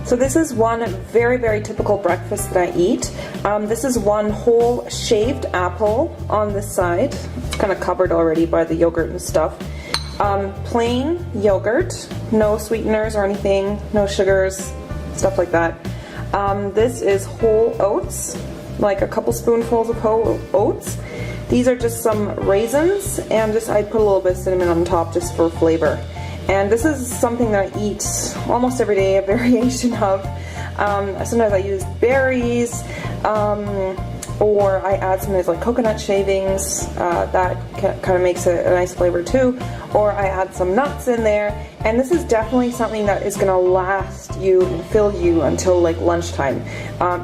So this is one very, very typical breakfast that I eat. This is one whole shaved apple on this side. It's kind of covered already by the yogurt and stuff. Plain yogurt, no sweeteners or anything, no sugars, stuff like that. This is whole oats, like a couple spoonfuls of whole oats. These are just some raisins, and I put a little bit of cinnamon on top just for flavor. And this is something that I eat almost every day, a variation of. Sometimes I use berries, or I add sometimes like coconut shavings. That kind of makes a nice flavor too. Or I add some nuts in there. And this is definitely something that is going to last you and fill you until like lunchtime.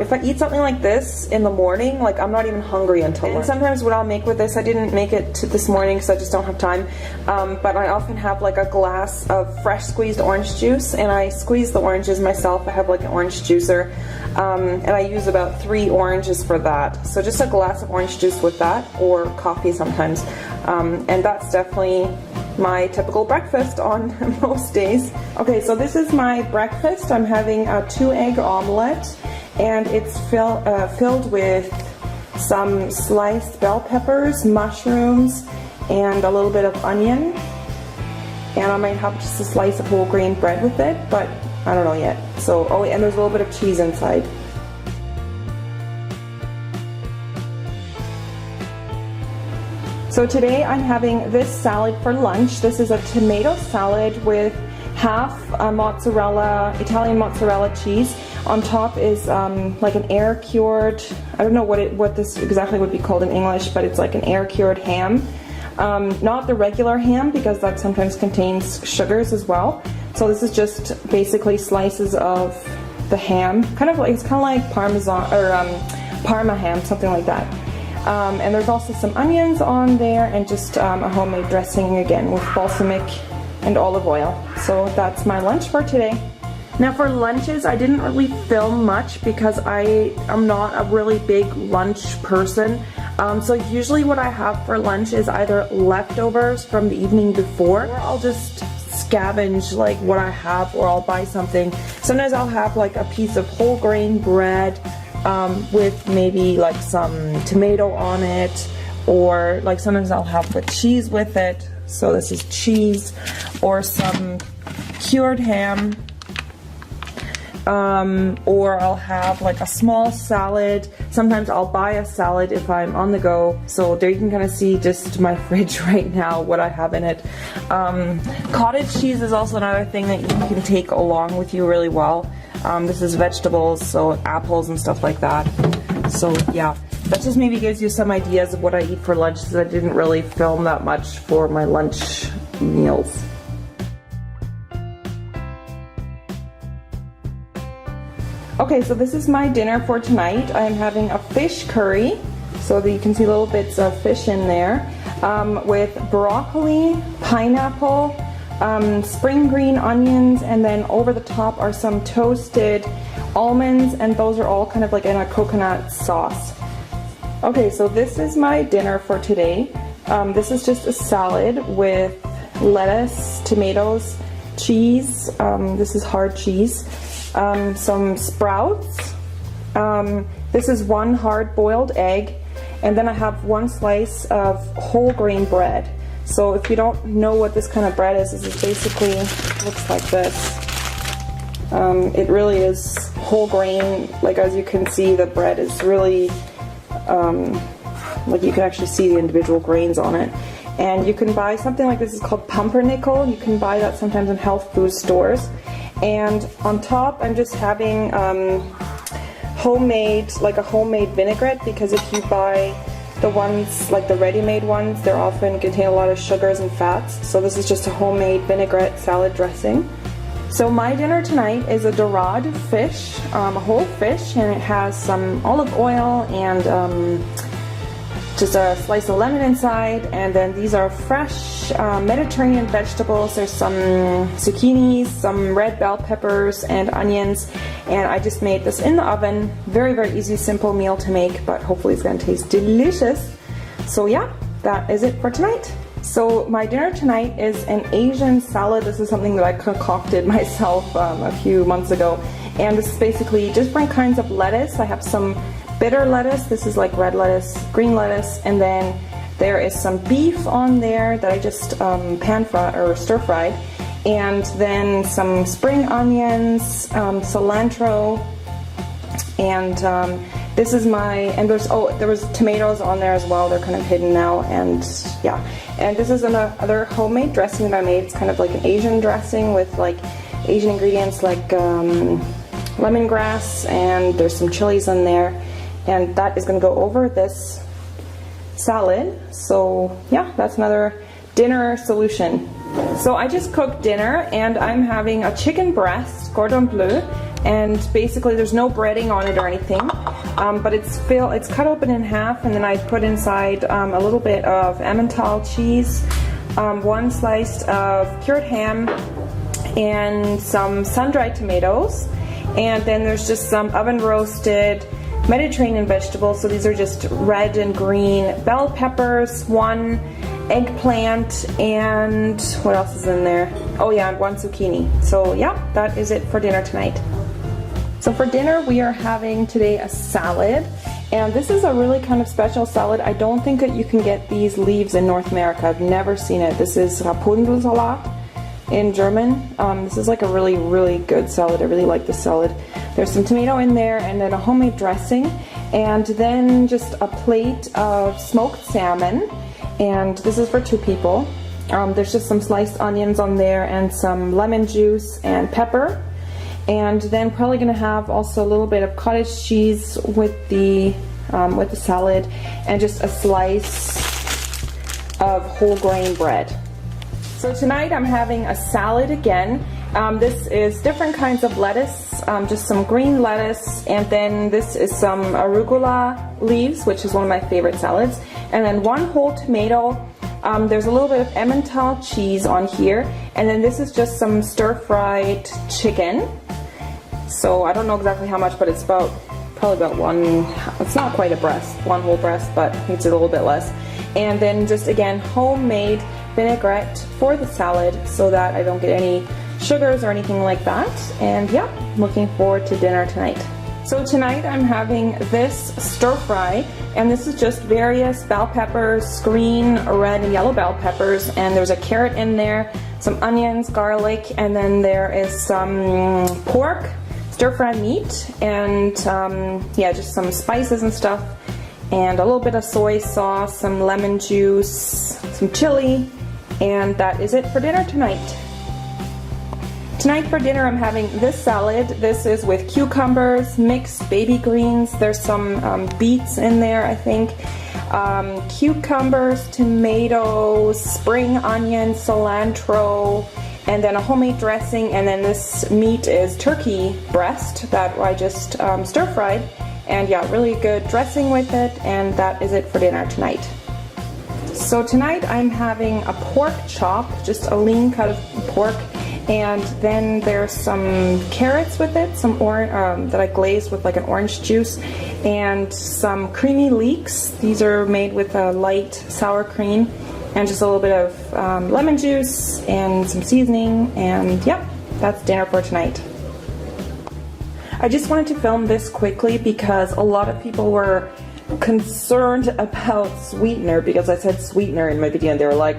If I eat something like this in the morning, like I'm not even hungry until lunch. And sometimes what I'll make with this, I didn't make it this morning because I just don't have time, but I often have like a glass of fresh squeezed orange juice, and I squeeze the oranges myself. I have like an orange juicer, and I use about 3 oranges for that. So just a glass of orange juice with that, or coffee sometimes, and that's definitely my typical breakfast on most days. Okay, so this is my breakfast. I'm having a 2-egg omelet, and it's filled with some sliced bell peppers, mushrooms, and a little bit of onion. And I might have just a slice of whole grain bread with it, but I don't know yet. So, oh, and there's a little bit of cheese inside. So today I'm having this salad for lunch. This is a tomato salad with half mozzarella, Italian mozzarella cheese. On top is like an air-cured, I don't know what this exactly would be called in English, but it's like an air-cured ham. Not the regular ham, because that sometimes contains sugars as well. So this is just basically slices of the ham. It's kind of like Parmesan or Parma ham, something like that. And there's also some onions on there, and just a homemade dressing again with balsamic and olive oil. So that's my lunch for today. Now for lunches, I didn't really film much because I am not a really big lunch person. So usually what I have for lunch is either leftovers from the evening before, or I'll just scavenge like what I have, or I'll buy something. Sometimes I'll have like a piece of whole grain bread with maybe like some tomato on it, or like sometimes I'll have the cheese with it. So this is cheese, or some cured ham, or I'll have like a small salad. Sometimes I'll buy a salad if I'm on the go. So there you can kind of see just my fridge right now, what I have in it. Cottage cheese is also another thing that you can take along with you really well. This is vegetables, so apples and stuff like that. So yeah, that just maybe gives you some ideas of what I eat for lunch, since I didn't really film that much for my lunch meals. Okay, so this is my dinner for tonight. I am having a fish curry, so that you can see little bits of fish in there, with broccoli, pineapple, spring green onions, and then over the top are some toasted almonds, and those are all kind of like in a coconut sauce. Okay, so this is my dinner for today. This is just a salad with lettuce, tomatoes, cheese, this is hard cheese, some sprouts, this is 1 hard-boiled egg, and then I have 1 slice of whole grain bread. So if you don't know what this kind of bread is, this is basically, looks like this. It really is whole grain. Like, as you can see, the bread is really, like you can actually see the individual grains on it. And you can buy something like this, is called pumpernickel. You can buy that sometimes in health food stores. And on top, I'm just having homemade, like a homemade vinaigrette, because if you buy the ones, like the ready-made ones, they often contain a lot of sugars and fats. So this is just a homemade vinaigrette salad dressing. So my dinner tonight is a dorade fish, a whole fish, and it has some olive oil and just a slice of lemon inside. And then these are fresh Mediterranean vegetables. There's some zucchinis, some red bell peppers, and onions. And I just made this in the oven. Very, very easy, simple meal to make, but hopefully it's going to taste delicious. So yeah, that is it for tonight. So my dinner tonight is an Asian salad. This is something that I concocted myself a few months ago. And this is basically different kinds of lettuce. I have some bitter lettuce. This is like red lettuce, green lettuce, and then there is some beef on there that I just pan fried or stir fried, and then some spring onions, cilantro, and this is and there was tomatoes on there as well. They're kind of hidden now, and yeah. And this is another homemade dressing that I made. It's kind of like an Asian dressing with like Asian ingredients like lemongrass, and there's some chilies in there, and that is going to go over this salad. So yeah, that's another dinner solution. So I just cooked dinner, and I'm having a chicken breast, cordon bleu, and basically there's no breading on it or anything, but it's cut open in half, and then I put inside a little bit of Emmental cheese, one slice of cured ham, and some sun-dried tomatoes, and then there's just some oven roasted Mediterranean vegetables. So these are just red and green bell peppers, one eggplant, and what else is in there? Oh yeah, and one zucchini. So yeah, that is it for dinner tonight. So for dinner we are having today a salad, and this is a really kind of special salad. I don't think that you can get these leaves in North America. I've never seen it. This is Rapunzelsalat in German. This is like a really, really good salad. I really like this salad. There's some tomato in there, and then a homemade dressing, and then just a plate of smoked salmon, and this is for 2 people. There's just some sliced onions on there, and some lemon juice and pepper, and then probably gonna have also a little bit of cottage cheese with the salad, and just a slice of whole grain bread. So tonight I'm having a salad again. This is different kinds of lettuce, just some green lettuce, and then this is some arugula leaves, which is one of my favorite salads, and then 1 whole tomato. There's a little bit of Emmental cheese on here, and then this is just some stir-fried chicken. So I don't know exactly how much, but it's probably about one. It's not quite a breast, 1 whole breast, but it's a little bit less. And then just again homemade vinaigrette for the salad, so that I don't get any sugars or anything like that. And yeah, looking forward to dinner tonight. So tonight I'm having this stir fry, and this is just various bell peppers, green, red, and yellow bell peppers, and there's a carrot in there, some onions, garlic, and then there is some pork, stir fry meat, and yeah, just some spices and stuff, and a little bit of soy sauce, some lemon juice, some chili, and that is it for dinner tonight. Tonight for dinner I'm having this salad. This is with cucumbers, mixed baby greens. There's some beets in there, I think. Cucumbers, tomatoes, spring onions, cilantro, and then a homemade dressing. And then this meat is turkey breast that I just stir fried. And yeah, really good dressing with it. And that is it for dinner tonight. So tonight I'm having a pork chop, just a lean cut of pork. And then there's some carrots with it, some that I glazed with like an orange juice, and some creamy leeks. These are made with a light sour cream, and just a little bit of lemon juice and some seasoning, and yep, that's dinner for tonight. I just wanted to film this quickly because a lot of people were concerned about sweetener, because I said sweetener in my video, and they were like,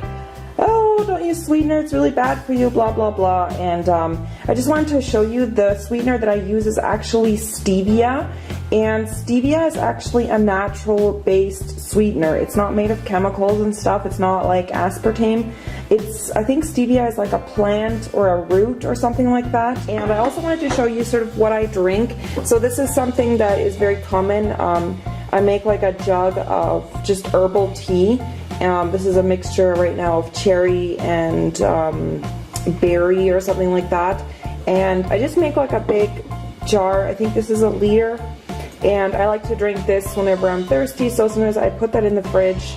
oh, don't use sweetener, it's really bad for you, blah blah blah. And I just wanted to show you the sweetener that I use is actually stevia, and stevia is actually a natural based sweetener. It's not made of chemicals and stuff. It's not like aspartame. I think stevia is like a plant or a root or something like that. And I also wanted to show you sort of what I drink. So this is something that is very common. I make like a jug of just herbal tea. This is a mixture right now of cherry and berry or something like that, and I just make like a big jar. I think this is 1 liter, and I like to drink this whenever I'm thirsty, so sometimes I put that in the fridge.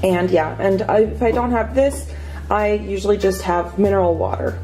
And yeah, and if I don't have this, I usually just have mineral water.